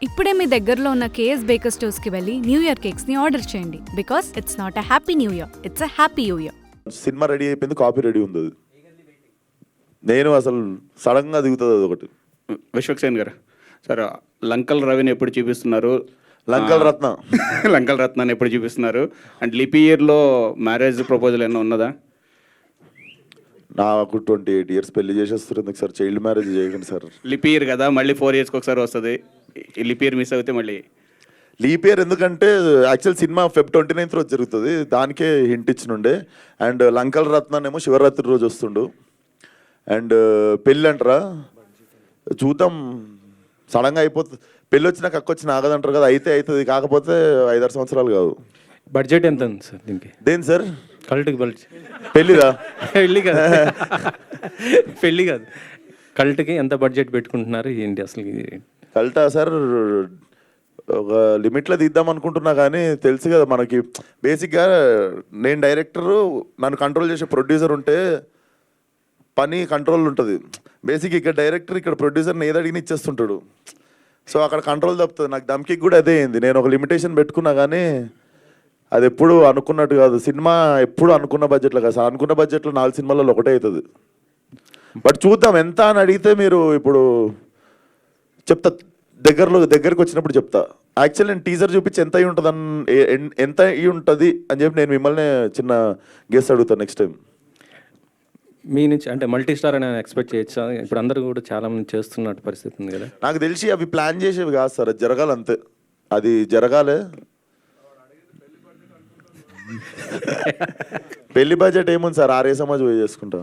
ఇప్పుడే మీ దగ్గరలో ఉన్న కేఎస్ బేకర్ స్టోర్స్కి వెళ్ళి న్యూ ఇయర్ కేక్స్ని ఆర్డర్ చేయండి because it's not a happy new year, it's a happy new year. Cinema ready అయిపోయింది, copy ready ఉంది. అది నేను అసలు సడన్గా దిగుతుంది అది ఒకటి. విశ్వక్సేన్ గారు, సార్ లంకల్ రవిని ఎప్పుడు చూపిస్తున్నారు? లంకల్ రత్న లంకల్ రత్నాన్ని ఎప్పుడు చూపిస్తున్నారు? అండ్ లిపి ఇయర్లో మ్యారేజ్ ప్రపోజల్ ఏమైనా ఉన్నదా? నాకు 28 years పెళ్లి చేసేస్తుంది సార్. చైల్డ్ మ్యారేజ్ చేయకండి సార్. లిపి ఇయర్ కదా, మళ్ళీ 4 years ఒకసారి వస్తుంది. లిపి ఇయర్ మిస్ అవుతే మళ్ళీ లీప్ ఇయర్ ఎందుకంటే యాక్చువల్ సినిమా Feb 29th రోజు జరుగుతుంది, దానికే హింట్ ఇచ్చినుండే. అండ్ లంకల్ రత్నానేమో శివరాత్రి రోజు వస్తుండు. అండ్ పెళ్ళి అంటారా, చూద్దాం. సడన్గా అయిపోతుంది. పెళ్ళి వచ్చినాక అక్క వచ్చి నాగదంటారు కదా, అయితే అవుతుంది. కాకపోతే 5-6 సంవత్సరాలు కాదు. బడ్జెట్ ఎంత ఉంది సార్ దీనికి? దేని సార్? కల్ట్కి బడ్జెట్? పెళ్ళిదా? పెళ్ళి కాదు, పెళ్ళి కాదు, కల్ట్కి ఎంత బడ్జెట్ పెట్టుకుంటున్నారు ఏంటి అసలు? కల్టా సార్ ఒక లిమిట్లో తీద్దాం అనుకుంటున్నా, కానీ తెలుసు కదా మనకి. బేసిక్గా నేను డైరెక్టరు, నన్ను కంట్రోల్ చేసే ప్రొడ్యూసర్ ఉంటే పని కంట్రోల్ ఉంటుంది. బేసిక్ ఇక్కడ డైరెక్టర్, ఇక్కడ ప్రొడ్యూసర్ని ఏది అడిగిన ఇచ్చేస్తుంటాడు. సో అక్కడ కంట్రోల్ తప్పుతుంది. నాకు దమ్కి కూడా అదే అయింది. నేను ఒక లిమిటేషన్ పెట్టుకున్నా, కానీ అది ఎప్పుడు అనుకున్నట్టు కాదు. సినిమా ఎప్పుడు అనుకున్న బడ్జెట్లో కాదు సార్. అనుకున్న బడ్జెట్లో 4 సినిమాలలో ఒకటే అవుతుంది. బట్ చూద్దాం ఎంత అని అడిగితే మీరు ఇప్పుడు చెప్తా, దగ్గరకు వచ్చినప్పుడు చెప్తా. యాక్చువల్లీ నేను టీజర్ చూపించి ఎంత అయి ఉంటుంది ఎంత అయి ఉంటుంది అని చెప్పి నేను మిమ్మల్ని చిన్న గెస్ అడుగుతాను నెక్స్ట్ టైం. మీ నుంచి అంటే మల్టీ స్టార్ అని ఎక్స్పెక్ట్ చేయొచ్చా? ఇప్పుడు అందరూ కూడా చాలా మంది చేస్తున్నట్టు పరిస్థితి ఉంది కదా. నాకు తెలిసి అవి ప్లాన్ చేసేవి కాదు సార్, అది జరగాలి అంతే. అది జరగాలే. పెళ్లి బడ్జెట్ ఏముంది సార్, 6 సమాజ్ పోయి చేసుకుంటా.